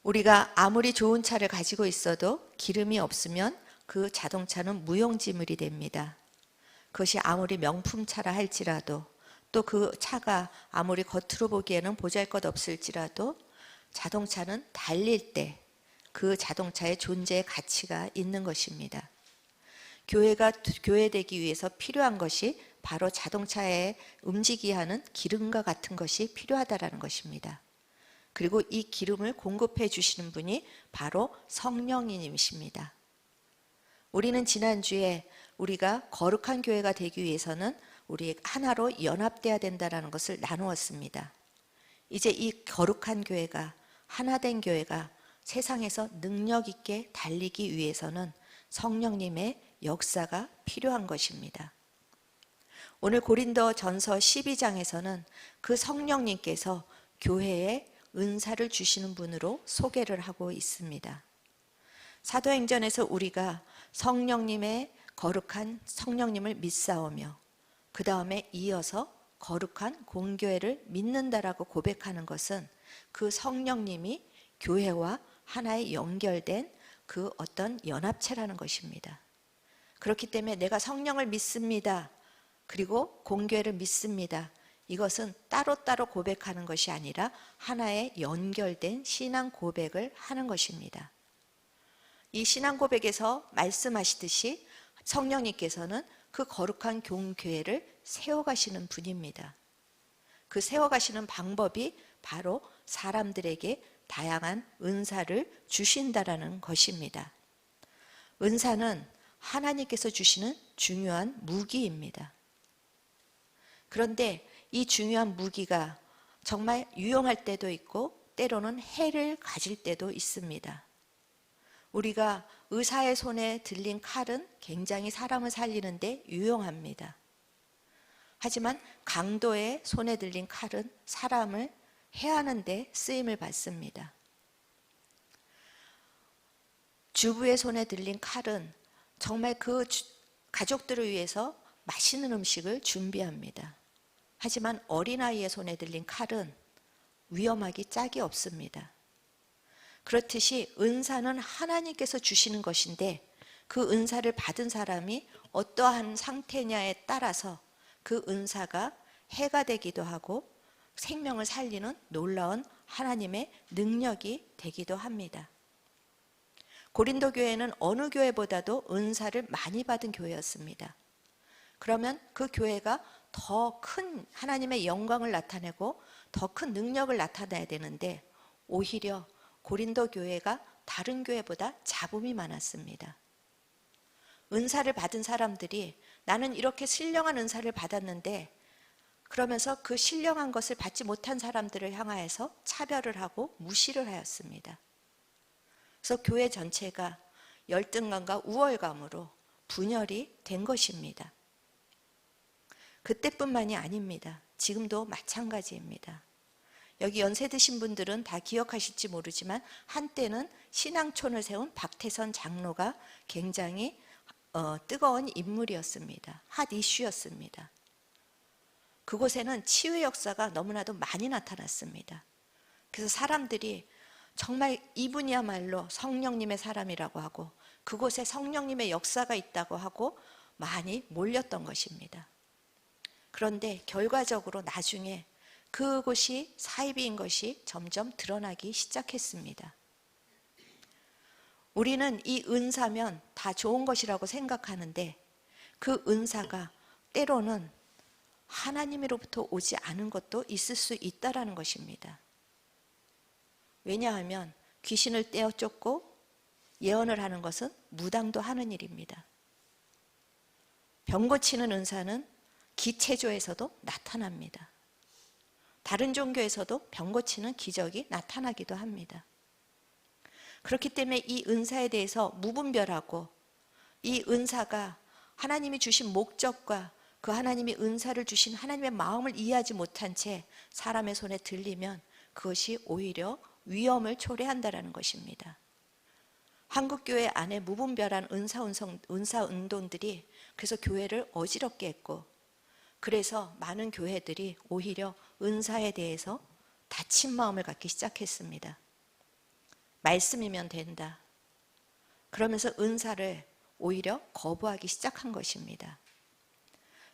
우리가 아무리 좋은 차를 가지고 있어도 기름이 없으면 그 자동차는 무용지물이 됩니다. 그것이 아무리 명품차라 할지라도, 또 그 차가 아무리 겉으로 보기에는 보잘것없을지라도 자동차는 달릴 때 그 자동차의 존재의 가치가 있는 것입니다. 교회가 교회되기 위해서 필요한 것이 바로 자동차에 움직이게 하는 기름과 같은 것이 필요하다는 것입니다. 그리고 이 기름을 공급해 주시는 분이 바로 성령님이십니다. 우리는 지난주에 우리가 거룩한 교회가 되기 위해서는 우리 하나로 연합돼야 된다는 것을 나누었습니다. 이제 이 거룩한 교회가, 하나된 교회가 세상에서 능력 있게 달리기 위해서는 성령님의 역사가 필요한 것입니다. 오늘 고린도전서 12장에서는 그 성령님께서 교회에 은사를 주시는 분으로 소개를 하고 있습니다. 사도행전에서 우리가 성령님의 거룩한 성령님을 믿사오며 그 다음에 이어서 거룩한 공교회를 믿는다라고 고백하는 것은 그 성령님이 교회와 하나의 연결된 그 어떤 연합체라는 것입니다. 그렇기 때문에 내가 성령을 믿습니다. 그리고 공교회를 믿습니다. 이것은 따로따로 고백하는 것이 아니라 하나의 연결된 신앙 고백을 하는 것입니다. 이 신앙 고백에서 말씀하시듯이 성령님께서는 그 거룩한 교회를 세워가시는 분입니다. 그 세워가시는 방법이 바로 사람들에게 다양한 은사를 주신다라는 것입니다. 은사는 하나님께서 주시는 중요한 무기입니다. 그런데 이 중요한 무기가 정말 유용할 때도 있고 때로는 해를 가질 때도 있습니다. 우리가 의사의 손에 들린 칼은 굉장히 사람을 살리는데 유용합니다. 하지만 강도의 손에 들린 칼은 사람을 해하는 데 쓰임을 받습니다. 주부의 손에 들린 칼은 정말 그 가족들을 위해서 맛있는 음식을 준비합니다. 하지만 어린아이의 손에 들린 칼은 위험하기 짝이 없습니다. 그렇듯이 은사는 하나님께서 주시는 것인데 그 은사를 받은 사람이 어떠한 상태냐에 따라서 그 은사가 해가 되기도 하고 생명을 살리는 놀라운 하나님의 능력이 되기도 합니다. 고린도 교회는 어느 교회보다도 은사를 많이 받은 교회였습니다. 그러면 그 교회가 더 큰 하나님의 영광을 나타내고 더 큰 능력을 나타내야 되는데 오히려 고린도 교회가 다른 교회보다 잡음이 많았습니다. 은사를 받은 사람들이 나는 이렇게 신령한 은사를 받았는데 그러면서 그 신령한 것을 받지 못한 사람들을 향하여서 차별을 하고 무시를 하였습니다. 그래서 교회 전체가 열등감과 우월감으로 분열이 된 것입니다. 그때뿐만이 아닙니다. 지금도 마찬가지입니다. 여기 연세 드신 분들은 다 기억하실지 모르지만 한때는 신앙촌을 세운 박태선 장로가 굉장히 뜨거운 인물이었습니다. 핫 이슈였습니다. 그곳에는 치유의 역사가 너무나도 많이 나타났습니다. 그래서 사람들이 정말 이분이야말로 성령님의 사람이라고 하고 그곳에 성령님의 역사가 있다고 하고 많이 몰렸던 것입니다. 그런데 결과적으로 나중에 그곳이 사이비인 것이 점점 드러나기 시작했습니다. 우리는 이 은사면 다 좋은 것이라고 생각하는데 그 은사가 때로는 하나님으로부터 오지 않은 것도 있을 수 있다는 것입니다. 왜냐하면 귀신을 떼어 쫓고 예언을 하는 것은 무당도 하는 일입니다. 병 고치는 은사는 기체조에서도 나타납니다. 다른 종교에서도 병 고치는 기적이 나타나기도 합니다. 그렇기 때문에 이 은사에 대해서 무분별하고 이 은사가 하나님이 주신 목적과 그 하나님이 은사를 주신 하나님의 마음을 이해하지 못한 채 사람의 손에 들리면 그것이 오히려 위험을 초래한다는 것입니다. 한국교회 안에 무분별한 은사 운동들이 그래서 교회를 어지럽게 했고 그래서 많은 교회들이 오히려 은사에 대해서 다친 마음을 갖기 시작했습니다. 말씀이면 된다. 그러면서 은사를 오히려 거부하기 시작한 것입니다.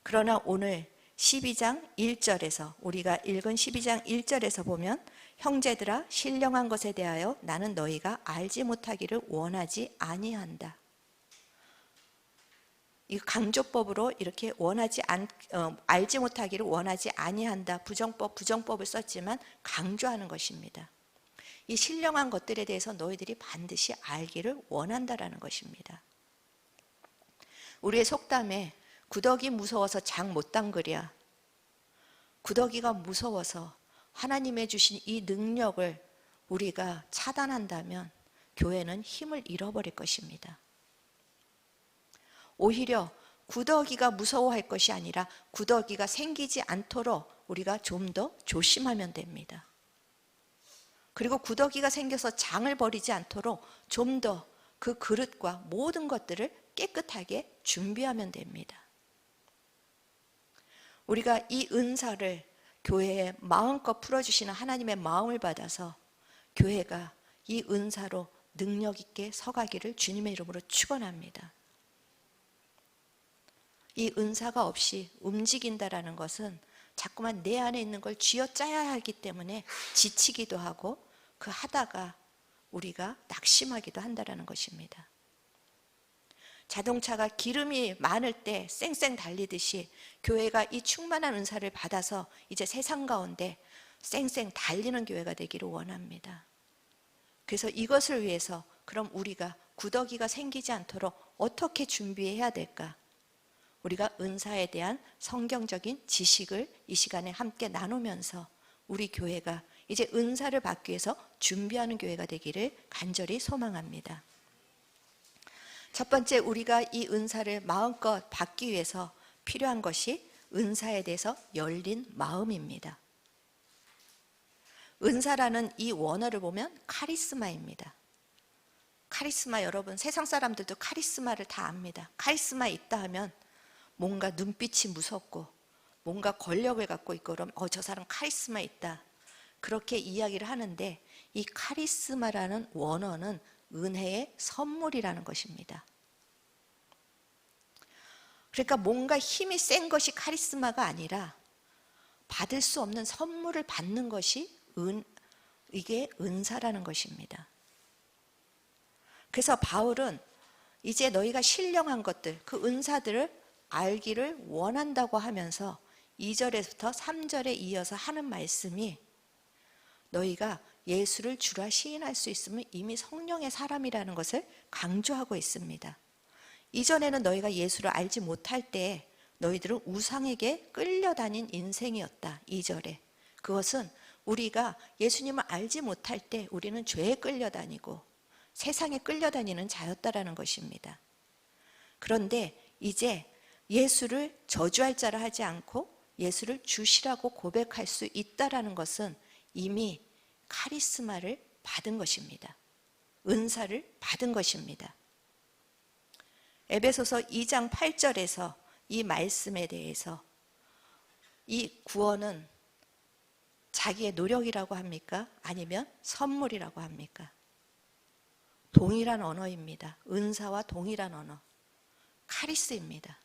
그러나 오늘 12장 1절에서 우리가 읽은 12장 1절에서 보면 형제들아 신령한 것에 대하여 나는 너희가 알지 못하기를 원하지 아니한다. 이 강조법으로 이렇게 알지 못하기를 원하지 아니한다. 부정법을 썼지만 강조하는 것입니다. 이 신령한 것들에 대해서 너희들이 반드시 알기를 원한다라는 것입니다. 우리의 속담에 구더기 무서워서 장 못 담그랴. 구더기가 무서워서 하나님의 주신 이 능력을 우리가 차단한다면 교회는 힘을 잃어버릴 것입니다. 오히려 구더기가 무서워할 것이 아니라 구더기가 생기지 않도록 우리가 좀 더 조심하면 됩니다. 그리고 구더기가 생겨서 장을 버리지 않도록 좀 더 그 그릇과 모든 것들을 깨끗하게 준비하면 됩니다. 우리가 이 은사를 교회에 마음껏 풀어주시는 하나님의 마음을 받아서 교회가 이 은사로 능력 있게 서가기를 주님의 이름으로 축원합니다. 이 은사가 없이 움직인다라는 것은 자꾸만 내 안에 있는 걸 쥐어짜야 하기 때문에 지치기도 하고 그 하다가 우리가 낙심하기도 한다라는 것입니다. 자동차가 기름이 많을 때 쌩쌩 달리듯이 교회가 이 충만한 은사를 받아서 이제 세상 가운데 쌩쌩 달리는 교회가 되기를 원합니다. 그래서 이것을 위해서 그럼 우리가 구더기가 생기지 않도록 어떻게 준비해야 될까? 우리가 은사에 대한 성경적인 지식을 이 시간에 함께 나누면서 우리 교회가 이제 은사를 받기 위해서 준비하는 교회가 되기를 간절히 소망합니다. 첫 번째, 우리가 이 은사를 마음껏 받기 위해서 필요한 것이 은사에 대해서 열린 마음입니다. 은사라는 이 원어를 보면 카리스마입니다. 카리스마, 여러분 세상 사람들도 카리스마를 다 압니다. 카리스마 있다 하면 뭔가 눈빛이 무섭고 뭔가 권력을 갖고 있고 그러면 저 사람 카리스마 있다, 그렇게 이야기를 하는데 이 카리스마라는 원어는 은혜의 선물이라는 것입니다. 그러니까 뭔가 힘이 센 것이 카리스마가 아니라 받을 수 없는 선물을 받는 것이 이게 은사라는 것입니다. 그래서 바울은 이제 너희가 신령한 것들, 그 은사들을 알기를 원한다고 하면서 2절에서부터 3절에 이어서 하는 말씀이 너희가 예수를 주라 시인할 수 있으면 이미 성령의 사람이라는 것을 강조하고 있습니다. 이전에는 너희가 예수를 알지 못할 때 너희들은 우상에게 끌려다닌 인생이었다. 2절에 그것은 우리가 예수님을 알지 못할 때 우리는 죄에 끌려다니고 세상에 끌려다니는 자였다라는 것입니다. 그런데 이제 예수를 저주할 자라 하지 않고 예수를 주시라고 고백할 수 있다라는 것은 이미 카리스마를 받은 것입니다. 은사를 받은 것입니다. 에베소서 2장 8절에서 이 말씀에 대해서 이 구원은 자기의 노력이라고 합니까? 아니면 선물이라고 합니까? 동일한 언어입니다. 은사와 동일한 언어. 카리스입니다.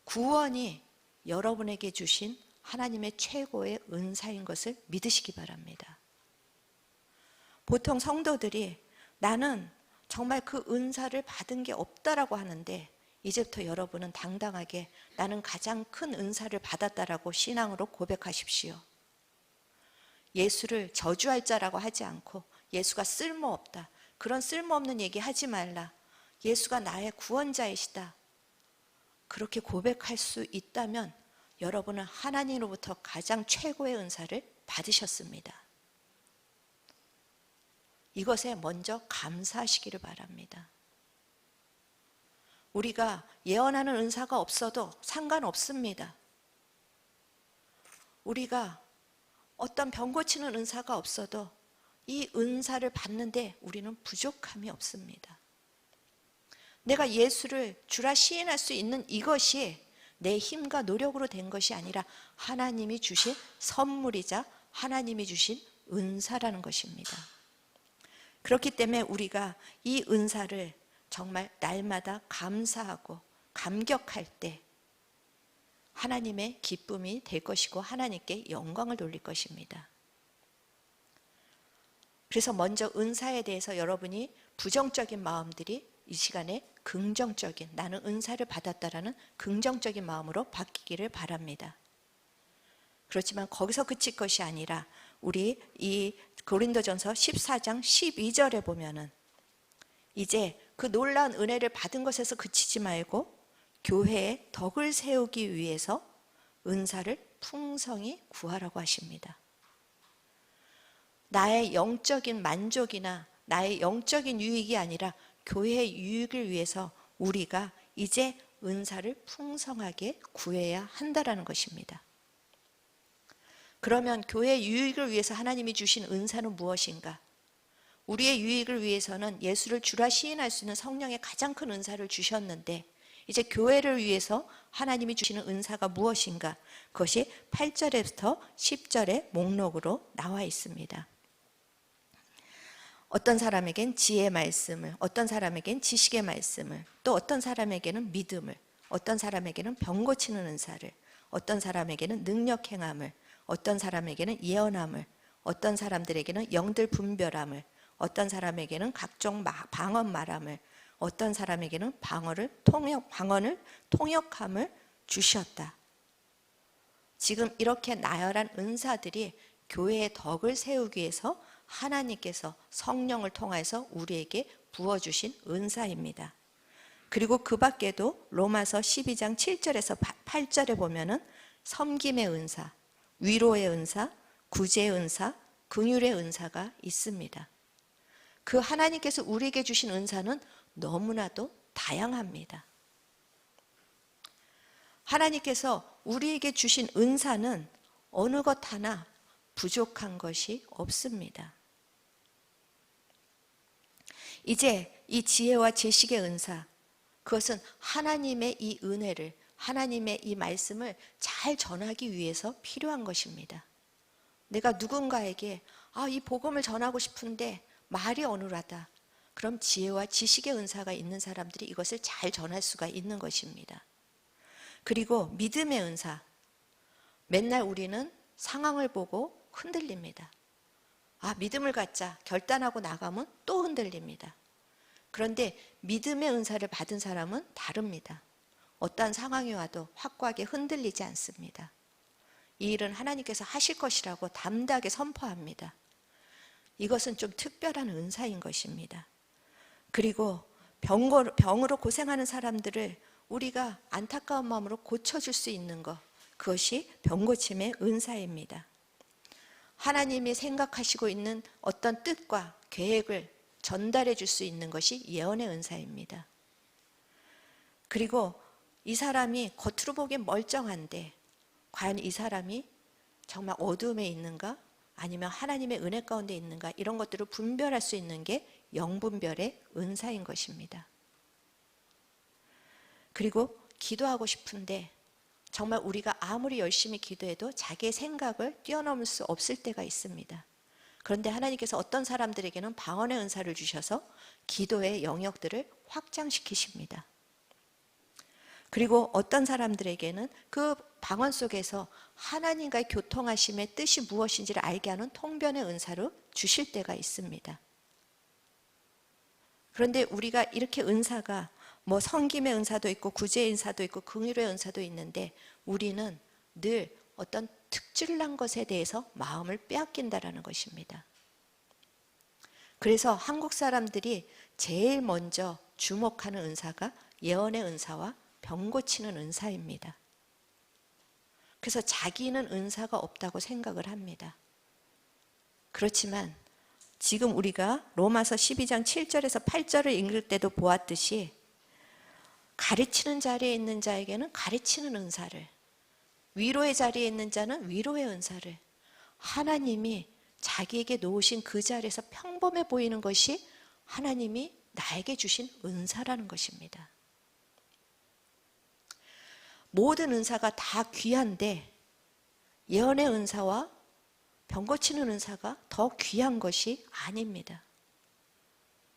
구원이 여러분에게 주신 하나님의 최고의 은사인 것을 믿으시기 바랍니다. 보통 성도들이 나는 정말 그 은사를 받은 게 없다라고 하는데 이제부터 여러분은 당당하게 나는 가장 큰 은사를 받았다라고 신앙으로 고백하십시오. 예수를 저주할 자라고 하지 않고 예수가 쓸모없다, 그런 쓸모없는 얘기 하지 말라, 예수가 나의 구원자이시다, 그렇게 고백할 수 있다면 여러분은 하나님으로부터 가장 최고의 은사를 받으셨습니다. 이것에 먼저 감사하시기를 바랍니다. 우리가 예언하는 은사가 없어도 상관없습니다. 우리가 어떤 병 고치는 은사가 없어도 이 은사를 받는데 우리는 부족함이 없습니다. 내가 예수를 주라 시인할 수 있는 이것이 내 힘과 노력으로 된 것이 아니라 하나님이 주신 선물이자 하나님이 주신 은사라는 것입니다. 그렇기 때문에 우리가 이 은사를 정말 날마다 감사하고 감격할 때 하나님의 기쁨이 될 것이고 하나님께 영광을 돌릴 것입니다. 그래서 먼저 은사에 대해서 여러분이 부정적인 마음들이 이 시간에 긍정적인, 나는 은사를 받았다라는 긍정적인 마음으로 바뀌기를 바랍니다. 그렇지만 거기서 그칠 것이 아니라 우리 이 고린도전서 14장 12절에 보면은 이제 그 놀라운 은혜를 받은 것에서 그치지 말고 교회의 덕을 세우기 위해서 은사를 풍성히 구하라고 하십니다. 나의 영적인 만족이나 나의 영적인 유익이 아니라 교회의 유익을 위해서 우리가 이제 은사를 풍성하게 구해야 한다라는 것입니다. 그러면 교회의 유익을 위해서 하나님이 주신 은사는 무엇인가? 우리의 유익을 위해서는 예수를 주라 시인할 수 있는 성령의 가장 큰 은사를 주셨는데 이제 교회를 위해서 하나님이 주시는 은사가 무엇인가? 그것이 8절에부터 10절의 목록으로 나와 있습니다. 어떤 사람에겐 지혜의 말씀을, 어떤 사람에겐 지식의 말씀을, 또 어떤 사람에게는 믿음을, 어떤 사람에게는 병 고치는 은사를, 어떤 사람에게는 능력 행함을, 어떤 사람에게는 예언함을, 어떤 사람들에게는 영들 분별함을, 어떤 사람에게는 각종 방언 말함을, 어떤 사람에게는 방언을 통역함을 주셨다. 지금 이렇게 나열한 은사들이 교회의 덕을 세우기 위해서 하나님께서 성령을 통해서 우리에게 부어주신 은사입니다. 그리고 그 밖에도 로마서 12장 7절에서 8절에 보면은 섬김의 은사, 위로의 은사, 구제의 은사, 긍휼의 은사가 있습니다. 그 하나님께서 우리에게 주신 은사는 너무나도 다양합니다. 하나님께서 우리에게 주신 은사는 어느 것 하나 부족한 것이 없습니다. 이제 이 지혜와 지식의 은사, 그것은 하나님의 이 은혜를, 하나님의 이 말씀을 잘 전하기 위해서 필요한 것입니다. 내가 누군가에게 이 복음을 전하고 싶은데 말이 어눌하다. 그럼 지혜와 지식의 은사가 있는 사람들이 이것을 잘 전할 수가 있는 것입니다. 그리고 믿음의 은사, 맨날 우리는 상황을 보고 흔들립니다. 믿음을 갖자 결단하고 나가면 또 흔들립니다. 그런데 믿음의 은사를 받은 사람은 다릅니다. 어떠한 상황이 와도 확고하게 흔들리지 않습니다. 이 일은 하나님께서 하실 것이라고 담대하게 선포합니다. 이것은 좀 특별한 은사인 것입니다. 그리고 병으로 고생하는 사람들을 우리가 안타까운 마음으로 고쳐줄 수 있는 것, 그것이 병고침의 은사입니다. 하나님이 생각하시고 있는 어떤 뜻과 계획을 전달해 줄 수 있는 것이 예언의 은사입니다. 그리고 이 사람이 겉으로 보기엔 멀쩡한데 과연 이 사람이 정말 어두움에 있는가 아니면 하나님의 은혜 가운데 있는가, 이런 것들을 분별할 수 있는 게 영분별의 은사인 것입니다. 그리고 기도하고 싶은데 정말 우리가 아무리 열심히 기도해도 자기의 생각을 뛰어넘을 수 없을 때가 있습니다. 그런데 하나님께서 어떤 사람들에게는 방언의 은사를 주셔서 기도의 영역들을 확장시키십니다. 그리고 어떤 사람들에게는 그 방언 속에서 하나님과의 교통하심의 뜻이 무엇인지를 알게 하는 통변의 은사로 주실 때가 있습니다. 그런데 우리가 이렇게 은사가 섬김의 은사도 있고 구제의 은사도 있고 긍휼의 은사도 있는데 우리는 늘 어떤 특출난 것에 대해서 마음을 빼앗긴다라는 것입니다. 그래서 한국 사람들이 제일 먼저 주목하는 은사가 예언의 은사와 병 고치는 은사입니다. 그래서 자기는 은사가 없다고 생각을 합니다. 그렇지만 지금 우리가 로마서 12장 7절에서 8절을 읽을 때도 보았듯이 가르치는 자리에 있는 자에게는 가르치는 은사를, 위로의 자리에 있는 자는 위로의 은사를, 하나님이 자기에게 놓으신 그 자리에서 평범해 보이는 것이 하나님이 나에게 주신 은사라는 것입니다. 모든 은사가 다 귀한데 예언의 은사와 병 고치는 은사가 더 귀한 것이 아닙니다.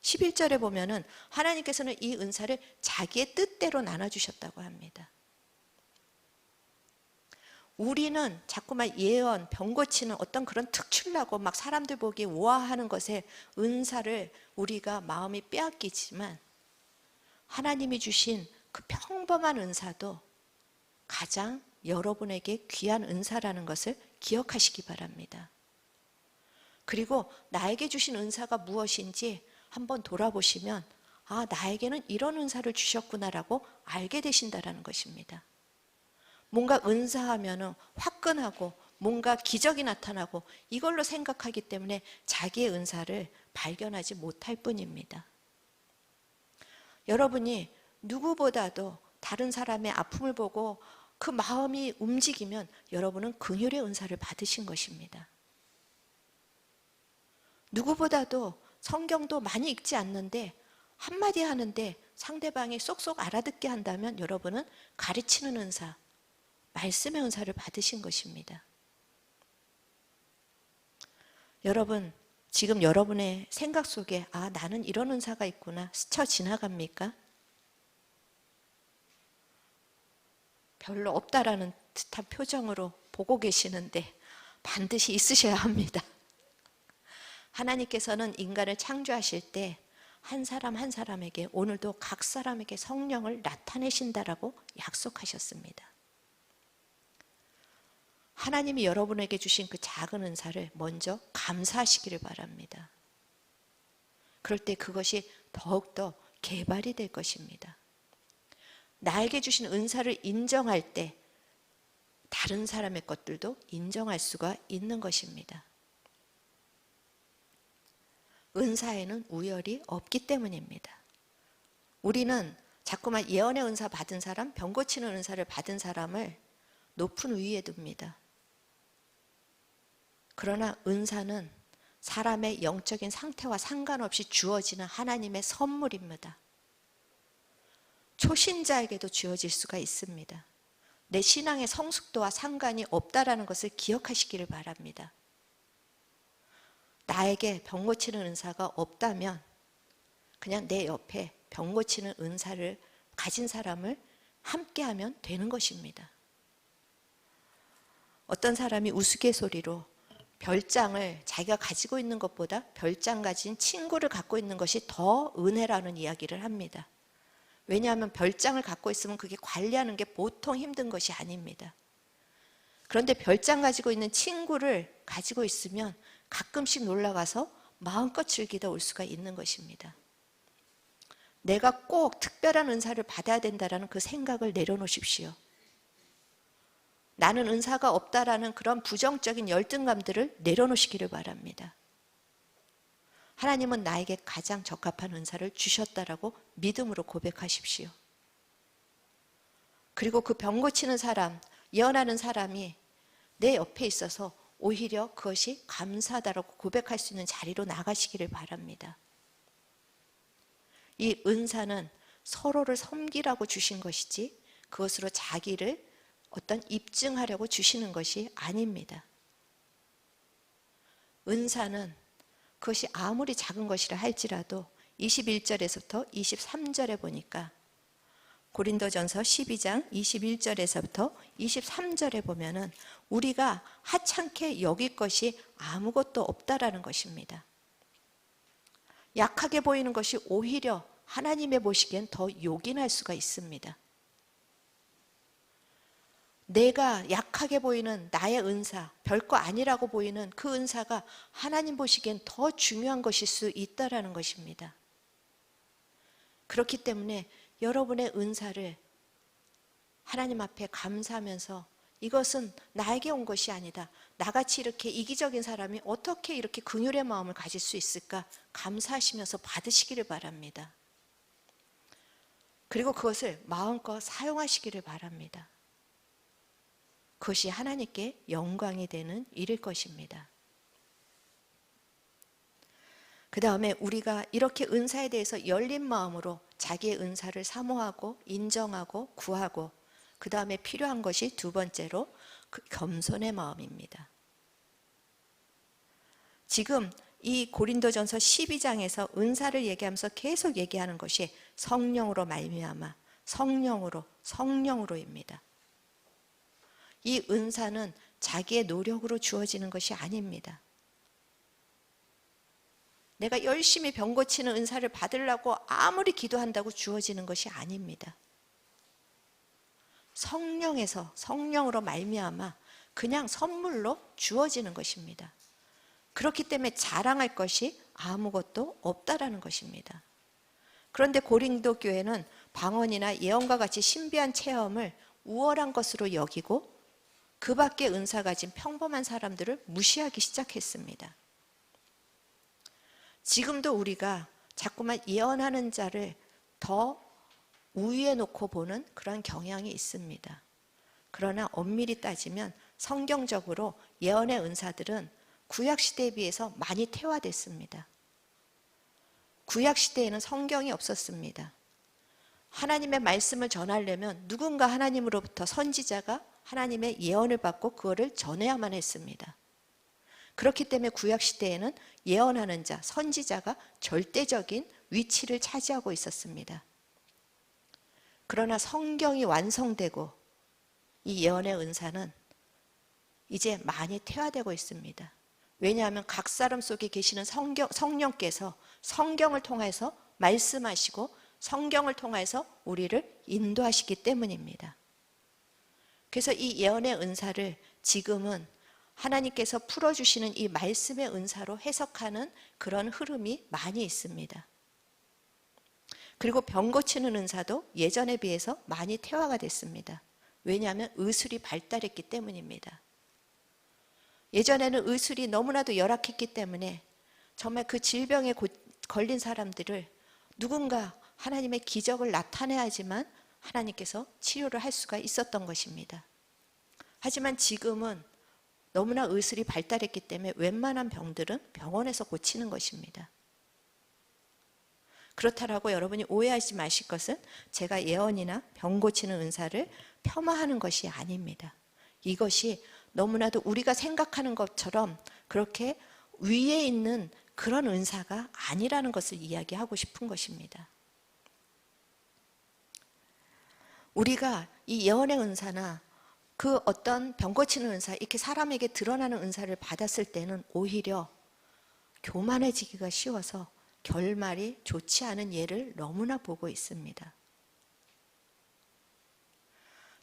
11절에 보면은 하나님께서는 이 은사를 자기의 뜻대로 나눠주셨다고 합니다. 우리는 자꾸만 예언, 병 고치는 어떤 그런 특출나고 막 사람들 보기에 우아하는 것에 은사를 우리가 마음이 빼앗기지만 하나님이 주신 그 평범한 은사도 가장 여러분에게 귀한 은사라는 것을 기억하시기 바랍니다. 그리고 나에게 주신 은사가 무엇인지 한번 돌아보시면 아, 나에게는 이런 은사를 주셨구나라고 알게 되신다는 것입니다. 뭔가 은사하면 화끈하고 뭔가 기적이 나타나고 이걸로 생각하기 때문에 자기의 은사를 발견하지 못할 뿐입니다. 여러분이 누구보다도 다른 사람의 아픔을 보고 그 마음이 움직이면 여러분은 긍휼의 은사를 받으신 것입니다. 누구보다도 성경도 많이 읽지 않는데 한마디 하는데 상대방이 쏙쏙 알아듣게 한다면 여러분은 가르치는 은사, 말씀의 은사를 받으신 것입니다. 여러분, 지금 여러분의 생각 속에 아, 나는 이런 은사가 있구나 스쳐 지나갑니까? 별로 없다라는 듯한 표정으로 보고 계시는데 반드시 있으셔야 합니다. 하나님께서는 인간을 창조하실 때 한 사람 한 사람에게 오늘도 각 사람에게 성령을 나타내신다라고 약속하셨습니다. 하나님이 여러분에게 주신 그 작은 은사를 먼저 감사하시기를 바랍니다. 그럴 때 그것이 더욱더 개발이 될 것입니다. 나에게 주신 은사를 인정할 때 다른 사람의 것들도 인정할 수가 있는 것입니다. 은사에는 우열이 없기 때문입니다. 우리는 자꾸만 예언의 은사 받은 사람, 병 고치는 은사를 받은 사람을 높은 위에 둡니다. 그러나 은사는 사람의 영적인 상태와 상관없이 주어지는 하나님의 선물입니다. 초신자에게도 주어질 수가 있습니다. 내 신앙의 성숙도와 상관이 없다라는 것을 기억하시기를 바랍니다. 나에게 병 고치는 은사가 없다면 그냥 내 옆에 병 고치는 은사를 가진 사람을 함께하면 되는 것입니다. 어떤 사람이 우스갯소리로 별장을 자기가 가지고 있는 것보다 별장 가진 친구를 갖고 있는 것이 더 은혜라는 이야기를 합니다. 왜냐하면 별장을 갖고 있으면 그게 관리하는 게 보통 힘든 것이 아닙니다. 그런데 별장 가지고 있는 친구를 가지고 있으면 가끔씩 놀러가서 마음껏 즐기다 올 수가 있는 것입니다. 내가 꼭 특별한 은사를 받아야 된다는 그 생각을 내려놓으십시오. 나는 은사가 없다라는 그런 부정적인 열등감들을 내려놓으시기를 바랍니다. 하나님은 나에게 가장 적합한 은사를 주셨다라고 믿음으로 고백하십시오. 그리고 그 병 고치는 사람, 예언하는 사람이 내 옆에 있어서 오히려 그것이 감사하다라고 고백할 수 있는 자리로 나가시기를 바랍니다. 이 은사는 서로를 섬기라고 주신 것이지 그것으로 자기를 어떤 입증하려고 주시는 것이 아닙니다. 은사는 그것이 아무리 작은 것이라 할지라도 21절에서부터 23절에 보니까 고린도전서 12장 21절에서부터 23절에 보면은 우리가 하찮게 여길 것이 아무것도 없다라는 것입니다. 약하게 보이는 것이 오히려 하나님의 보시기엔 더 요긴할 수가 있습니다. 내가 약하게 보이는 나의 은사, 별거 아니라고 보이는 그 은사가 하나님 보시기엔 더 중요한 것일 수 있다라는 것입니다. 그렇기 때문에 여러분의 은사를 하나님 앞에 감사하면서 이것은 나에게 온 것이 아니다. 나같이 이렇게 이기적인 사람이 어떻게 이렇게 긍휼의 마음을 가질 수 있을까? 감사하시면서 받으시기를 바랍니다. 그리고 그것을 마음껏 사용하시기를 바랍니다. 그것이 하나님께 영광이 되는 일일 것입니다. 그 다음에 우리가 이렇게 은사에 대해서 열린 마음으로 자기의 은사를 사모하고 인정하고 구하고 그 다음에 필요한 것이 두 번째로 그 겸손의 마음입니다. 지금 이 고린도전서 12장에서 은사를 얘기하면서 계속 얘기하는 것이 성령으로 말미암아 성령으로입니다. 이 은사는 자기의 노력으로 주어지는 것이 아닙니다. 내가 열심히 병 고치는 은사를 받으려고 아무리 기도한다고 주어지는 것이 아닙니다. 성령으로 말미암아 그냥 선물로 주어지는 것입니다. 그렇기 때문에 자랑할 것이 아무것도 없다라는 것입니다. 그런데 고린도 교회는 방언이나 예언과 같이 신비한 체험을 우월한 것으로 여기고 그 밖에 은사 가진 평범한 사람들을 무시하기 시작했습니다. 지금도 우리가 자꾸만 예언하는 자를 더 우위에 놓고 보는 그런 경향이 있습니다. 그러나 엄밀히 따지면 성경적으로 예언의 은사들은 구약시대에 비해서 많이 퇴화됐습니다. 구약시대에는 성경이 없었습니다. 하나님의 말씀을 전하려면 누군가 하나님으로부터 선지자가 하나님의 예언을 받고 그거를 전해야만 했습니다. 그렇기 때문에 구약시대에는 예언하는 자, 선지자가 절대적인 위치를 차지하고 있었습니다. 그러나 성경이 완성되고 이 예언의 은사는 이제 많이 퇴화되고 있습니다. 왜냐하면 각 사람 속에 계시는 성령께서 성경을 통해서 말씀하시고 성경을 통해서 우리를 인도하시기 때문입니다. 그래서 이 예언의 은사를 지금은 하나님께서 풀어주시는 이 말씀의 은사로 해석하는 그런 흐름이 많이 있습니다. 그리고 병 고치는 은사도 예전에 비해서 많이 퇴화가 됐습니다. 왜냐하면 의술이 발달했기 때문입니다. 예전에는 의술이 너무나도 열악했기 때문에 정말 그 질병에 걸린 사람들을 누군가 하나님의 기적을 나타내야지만 하나님께서 치료를 할 수가 있었던 것입니다. 하지만 지금은 너무나 의술이 발달했기 때문에 웬만한 병들은 병원에서 고치는 것입니다. 그렇다라고 여러분이 오해하지 마실 것은 제가 예언이나 병 고치는 은사를 폄하하는 것이 아닙니다. 이것이 너무나도 우리가 생각하는 것처럼 그렇게 위에 있는 그런 은사가 아니라는 것을 이야기하고 싶은 것입니다. 우리가 이 예언의 은사나 그 어떤 병 고치는 은사, 이렇게 사람에게 드러나는 은사를 받았을 때는 오히려 교만해지기가 쉬워서 결말이 좋지 않은 예를 너무나 보고 있습니다.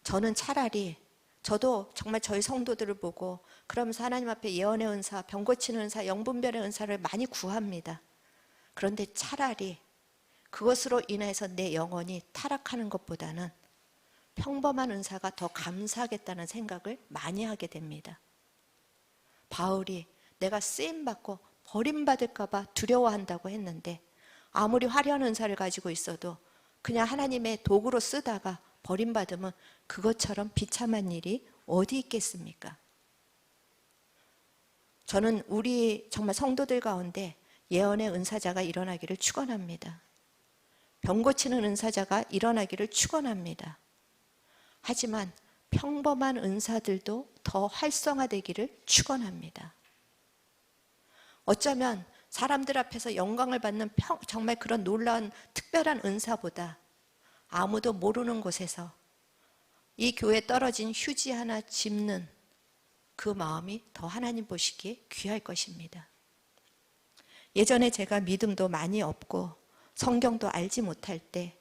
저는 차라리 저도 정말 저희 성도들을 보고 그러면서 하나님 앞에 예언의 은사, 병 고치는 은사, 영분별의 은사를 많이 구합니다. 그런데 차라리 그것으로 인해서 내 영혼이 타락하는 것보다는 평범한 은사가 더 감사하겠다는 생각을 많이 하게 됩니다. 바울이 내가 쓰임받고 버림받을까 봐 두려워한다고 했는데 아무리 화려한 은사를 가지고 있어도 그냥 하나님의 도구로 쓰다가 버림받으면 그것처럼 비참한 일이 어디 있겠습니까? 저는 우리 정말 성도들 가운데 예언의 은사자가 일어나기를 축원합니다. 병 고치는 은사자가 일어나기를 축원합니다. 하지만 평범한 은사들도 더 활성화되기를 축원합니다. 어쩌면 사람들 앞에서 영광을 받는 정말 그런 놀라운 특별한 은사보다 아무도 모르는 곳에서 이 교회에 떨어진 휴지 하나 짚는 그 마음이 더 하나님 보시기에 귀할 것입니다. 예전에 제가 믿음도 많이 없고 성경도 알지 못할 때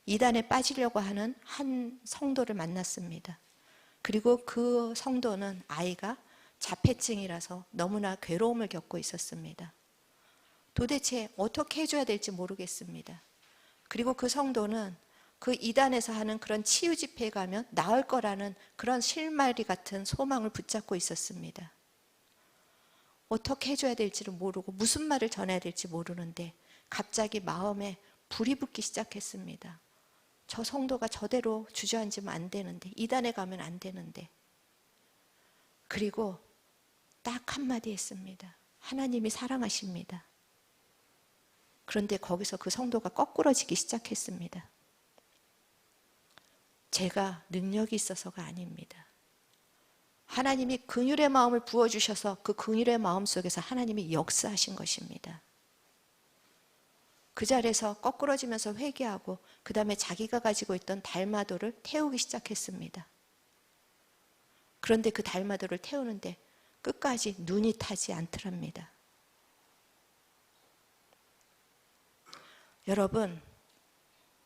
이단에 빠지려고 하는 한 성도를 만났습니다. 그리고 그 성도는 아이가 자폐증이라서 너무나 괴로움을 겪고 있었습니다. 도대체 어떻게 해줘야 될지 모르겠습니다. 그리고 그 성도는 그 이단에서 하는 그런 치유 집회에 가면 나을 거라는 그런 실마리 같은 소망을 붙잡고 있었습니다. 어떻게 해줘야 될지를 모르고 무슨 말을 전해야 될지 모르는데 갑자기 마음에 불이 붙기 시작했습니다. 저 성도가 저대로 주저앉으면 안 되는데, 이단에 가면 안 되는데. 그리고 딱 한마디 했습니다. 하나님이 사랑하십니다. 그런데 거기서 그 성도가 거꾸러지기 시작했습니다. 제가 능력이 있어서가 아닙니다. 하나님이 긍휼의 마음을 부어주셔서 그 긍휼의 마음 속에서 하나님이 역사하신 것입니다. 그 자리에서 거꾸러지면서 회개하고 그 다음에 자기가 가지고 있던 달마도를 태우기 시작했습니다. 그런데 그 달마도를 태우는데 끝까지 눈이 타지 않더랍니다. 여러분,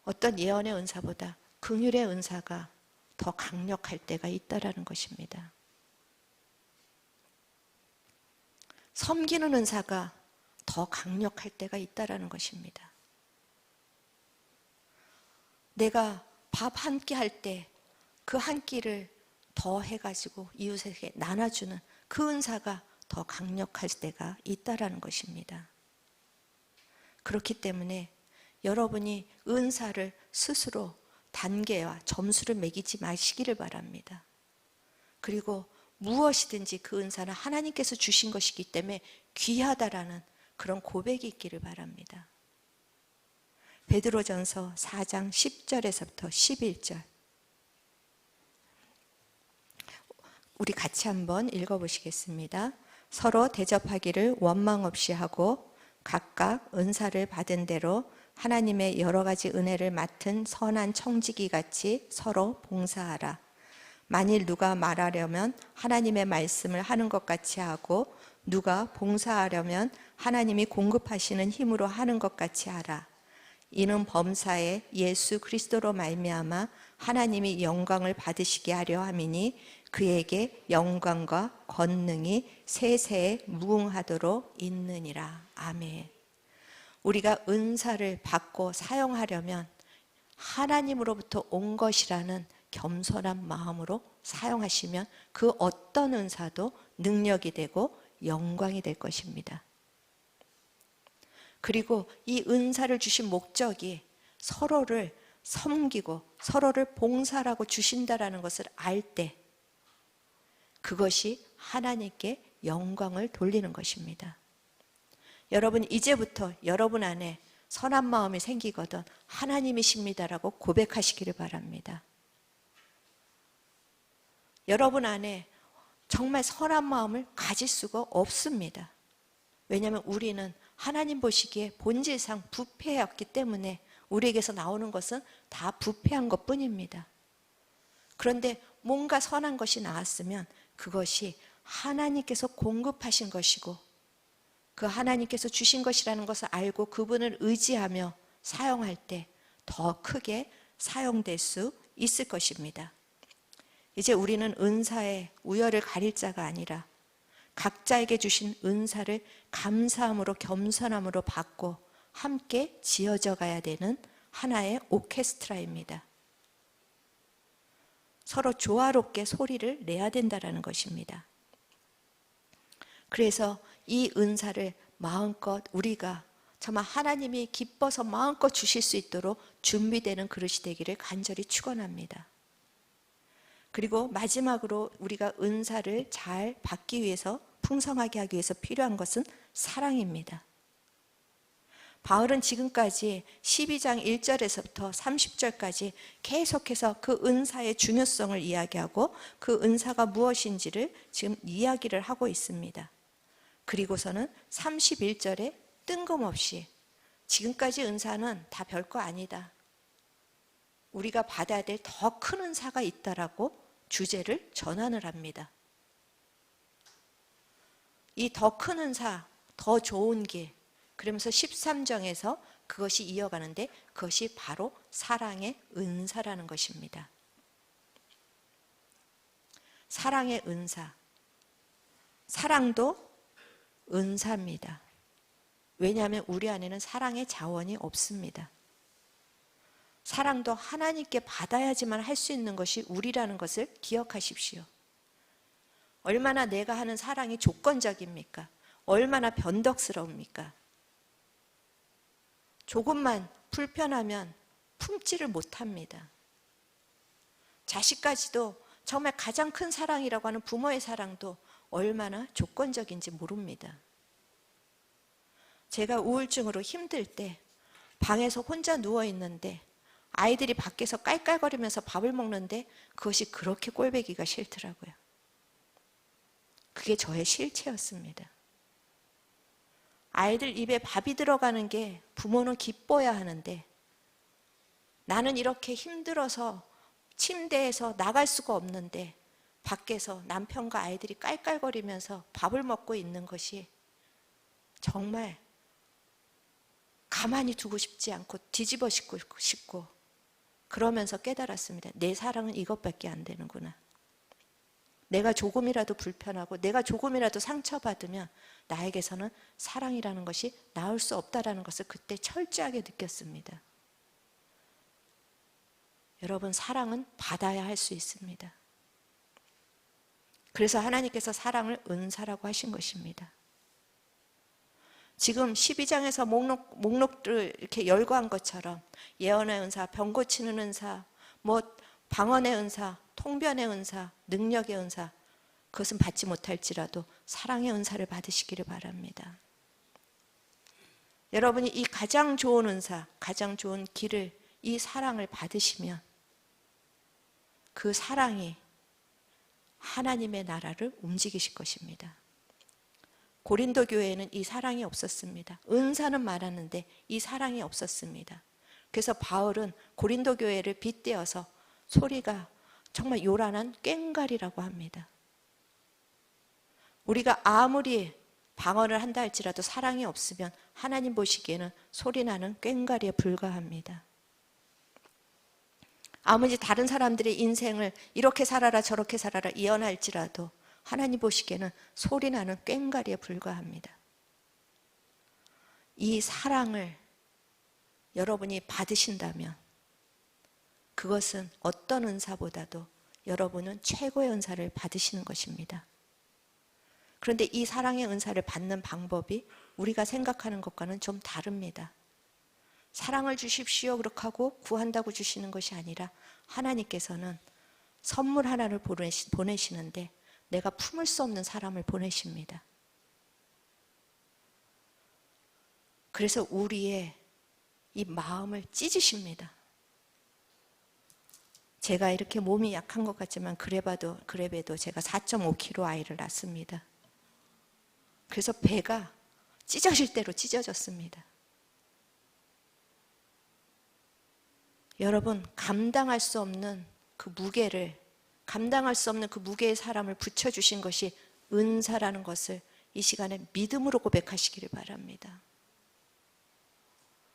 어떤 예언의 은사보다 긍휼의 은사가 더 강력할 때가 있다라는 것입니다. 섬기는 은사가 더 강력할 때가 있다라는 것입니다. 내가 밥 한 끼 할 때 그 한 끼를 더 해가지고 이웃에게 나눠주는 그 은사가 더 강력할 때가 있다라는 것입니다. 그렇기 때문에 여러분이 은사를 스스로 단계와 점수를 매기지 마시기를 바랍니다. 그리고 무엇이든지 그 은사는 하나님께서 주신 것이기 때문에 귀하다라는 그런 고백이 있기를 바랍니다. 베드로전서 4장 10절에서부터 11절 우리 같이 한번 읽어보시겠습니다. 서로 대접하기를 원망 없이 하고 각각 은사를 받은 대로 하나님의 여러 가지 은혜를 맡은 선한 청지기 같이 서로 봉사하라. 만일 누가 말하려면 하나님의 말씀을 하는 것 같이 하고 누가 봉사하려면 하나님이 공급하시는 힘으로 하는 것 같이 하라. 이는 범사에 예수 그리스도로 말미암아 하나님이 영광을 받으시게 하려 함이니 그에게 영광과 권능이 세세에 무궁하도록 있느니라. 아멘. 우리가 은사를 받고 사용하려면 하나님으로부터 온 것이라는 겸손한 마음으로 사용하시면 그 어떤 은사도 능력이 되고 영광이 될 것입니다. 그리고 이 은사를 주신 목적이 서로를 섬기고 서로를 봉사라고 주신다라는 것을 알 때 그것이 하나님께 영광을 돌리는 것입니다. 여러분 이제부터 여러분 안에 선한 마음이 생기거든 하나님이십니다라고 고백하시기를 바랍니다. 여러분 안에 정말 선한 마음을 가질 수가 없습니다. 왜냐하면 우리는 하나님 보시기에 본질상 부패였기 때문에 우리에게서 나오는 것은 다 부패한 것뿐입니다. 그런데 뭔가 선한 것이 나왔으면 그것이 하나님께서 공급하신 것이고 그 하나님께서 주신 것이라는 것을 알고 그분을 의지하며 사용할 때 더 크게 사용될 수 있을 것입니다. 이제 우리는 은사의 우열을 가릴 자가 아니라 각자에게 주신 은사를 감사함으로 겸손함으로 받고 함께 지어져 가야 되는 하나의 오케스트라입니다. 서로 조화롭게 소리를 내야 된다는 것입니다. 그래서 이 은사를 마음껏 우리가 정말 하나님이 기뻐서 마음껏 주실 수 있도록 준비되는 그릇이 되기를 간절히 축원합니다. 그리고 마지막으로 우리가 은사를 잘 받기 위해서 풍성하게 하기 위해서 필요한 것은 사랑입니다. 바울은 지금까지 12장 1절에서부터 30절까지 계속해서 그 은사의 중요성을 이야기하고 그 은사가 무엇인지를 지금 이야기를 하고 있습니다. 그리고서는 31절에 뜬금없이 지금까지 은사는 다 별거 아니다. 우리가 받아야 될 더 큰 은사가 있다라고 주제를 전환을 합니다. 이 더 큰 은사, 더 좋은 길, 그러면서 13장에서 그것이 이어가는데 그것이 바로 사랑의 은사라는 것입니다. 사랑의 은사. 사랑도 은사입니다. 왜냐하면 우리 안에는 사랑의 자원이 없습니다. 사랑도 하나님께 받아야지만 할 수 있는 것이 우리라는 것을 기억하십시오. 얼마나 내가 하는 사랑이 조건적입니까? 얼마나 변덕스러웁니까? 조금만 불편하면 품지를 못합니다. 자식까지도 정말 가장 큰 사랑이라고 하는 부모의 사랑도 얼마나 조건적인지 모릅니다. 제가 우울증으로 힘들 때 방에서 혼자 누워 있는데 아이들이 밖에서 깔깔거리면서 밥을 먹는데 그것이 그렇게 꼴보기가 싫더라고요. 그게 저의 실체였습니다. 아이들 입에 밥이 들어가는 게 부모는 기뻐야 하는데 나는 이렇게 힘들어서 침대에서 나갈 수가 없는데 밖에서 남편과 아이들이 깔깔거리면서 밥을 먹고 있는 것이 정말 가만히 두고 싶지 않고 뒤집어 씌고 싶고 그러면서 깨달았습니다. 내 사랑은 이것밖에 안 되는구나. 내가 조금이라도 불편하고 내가 조금이라도 상처받으면 나에게서는 사랑이라는 것이 나올 수 없다라는 것을 그때 철저하게 느꼈습니다. 여러분, 사랑은 받아야 할 수 있습니다. 그래서 하나님께서 사랑을 은사라고 하신 것입니다. 지금 12장에서 목록을 이렇게 열거한 것처럼 예언의 은사, 병 고치는 은사, 방언의 은사, 통변의 은사, 능력의 은사, 그것은 받지 못할지라도 사랑의 은사를 받으시기를 바랍니다. 여러분이 이 가장 좋은 은사, 가장 좋은 길을, 이 사랑을 받으시면 그 사랑이 하나님의 나라를 움직이실 것입니다. 고린도 교회에는 이 사랑이 없었습니다. 은사는 많았는데 이 사랑이 없었습니다. 그래서 바울은 고린도 교회를 빗대어서 소리가 정말 요란한 꽹과리라고 합니다. 우리가 아무리 방언을 한다 할지라도 사랑이 없으면 하나님 보시기에는 소리나는 꽹과리에 불과합니다. 아무리 다른 사람들의 인생을 이렇게 살아라 저렇게 살아라 예언할지라도 하나님 보시기에는 소리나는 꽹과리에 불과합니다. 이 사랑을 여러분이 받으신다면 그것은 어떤 은사보다도 여러분은 최고의 은사를 받으시는 것입니다. 그런데 이 사랑의 은사를 받는 방법이 우리가 생각하는 것과는 좀 다릅니다. 사랑을 주십시오 그렇게 하고 구한다고 주시는 것이 아니라 하나님께서는 선물 하나를 보내시는데 내가 품을 수 없는 사람을 보내십니다. 그래서 우리의 이 마음을 찢으십니다. 제가 이렇게 몸이 약한 것 같지만 그래봬도 제가 4.5kg 아이를 낳습니다. 그래서 배가 찢어질 대로 찢어졌습니다. 여러분, 감당할 수 없는 그 무게의 사람을 붙여주신 것이 은사라는 것을 이 시간에 믿음으로 고백하시기를 바랍니다.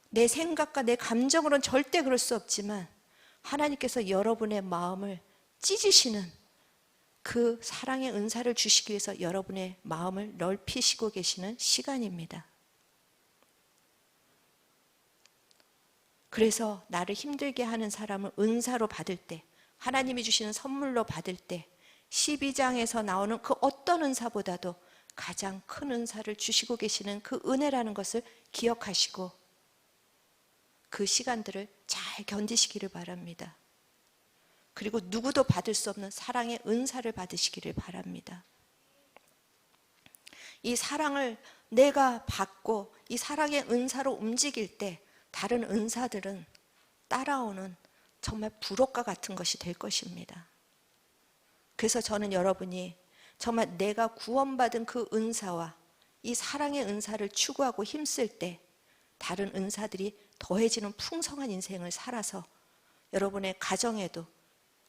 내 생각과 내 감정으로는 절대 그럴 수 없지만 하나님께서 여러분의 마음을 찢으시는 그 사랑의 은사를 주시기 위해서 여러분의 마음을 넓히시고 계시는 시간입니다. 그래서 나를 힘들게 하는 사람을 은사로 받을 때, 하나님이 주시는 선물로 받을 때 12장에서 나오는 그 어떤 은사보다도 가장 큰 은사를 주시고 계시는 그 은혜라는 것을 기억하시고 그 시간들을 잘 견디시기를 바랍니다. 그리고 누구도 받을 수 없는 사랑의 은사를 받으시기를 바랍니다. 이 사랑을 내가 받고 이 사랑의 은사로 움직일 때 다른 은사들은 따라오는 정말 불옷과 같은 것이 될 것입니다. 그래서 저는 여러분이 정말 내가 구원받은 그 은사와 이 사랑의 은사를 추구하고 힘쓸 때 다른 은사들이 더해지는 풍성한 인생을 살아서 여러분의 가정에도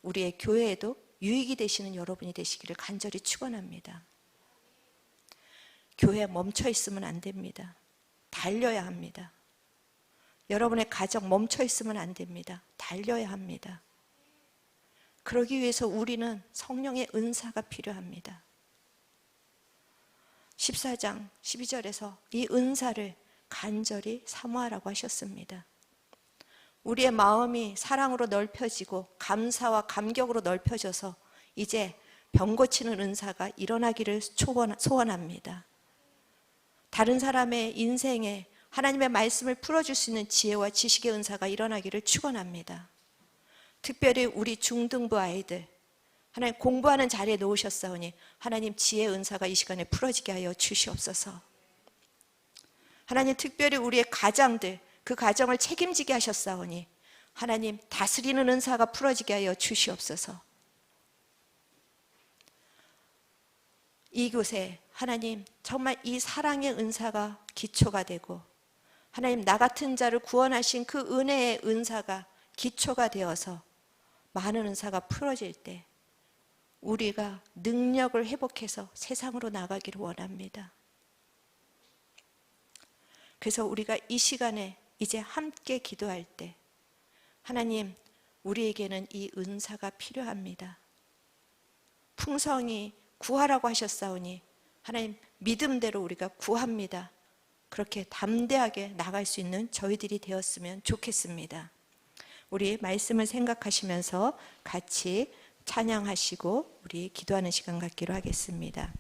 우리의 교회에도 유익이 되시는 여러분이 되시기를 간절히 축원합니다. 교회에 멈춰 있으면 안 됩니다. 달려야 합니다. 여러분의 가정 멈춰 있으면 안 됩니다. 달려야 합니다. 그러기 위해서 우리는 성령의 은사가 필요합니다. 14장 12절에서 이 은사를 간절히 사모하라고 하셨습니다. 우리의 마음이 사랑으로 넓혀지고 감사와 감격으로 넓혀져서 이제 병 고치는 은사가 일어나기를 소원합니다. 다른 사람의 인생에 하나님의 말씀을 풀어줄 수 있는 지혜와 지식의 은사가 일어나기를 축원합니다. 특별히 우리 중등부 아이들, 하나님 공부하는 자리에 놓으셨사오니 하나님 지혜의 은사가 이 시간에 풀어지게 하여 주시옵소서. 하나님 특별히 우리의 가장들, 그 가정을 책임지게 하셨사오니 하나님 다스리는 은사가 풀어지게 하여 주시옵소서. 이곳에 하나님 정말 이 사랑의 은사가 기초가 되고 하나님 나 같은 자를 구원하신 그 은혜의 은사가 기초가 되어서 많은 은사가 풀어질 때 우리가 능력을 회복해서 세상으로 나가기를 원합니다. 그래서 우리가 이 시간에 이제 함께 기도할 때 하나님 우리에게는 이 은사가 필요합니다. 풍성히 구하라고 하셨사오니 하나님 믿음대로 우리가 구합니다. 그렇게 담대하게 나갈 수 있는 저희들이 되었으면 좋겠습니다. 우리 말씀을 생각하시면서 같이 찬양하시고 우리 기도하는 시간 갖기로 하겠습니다.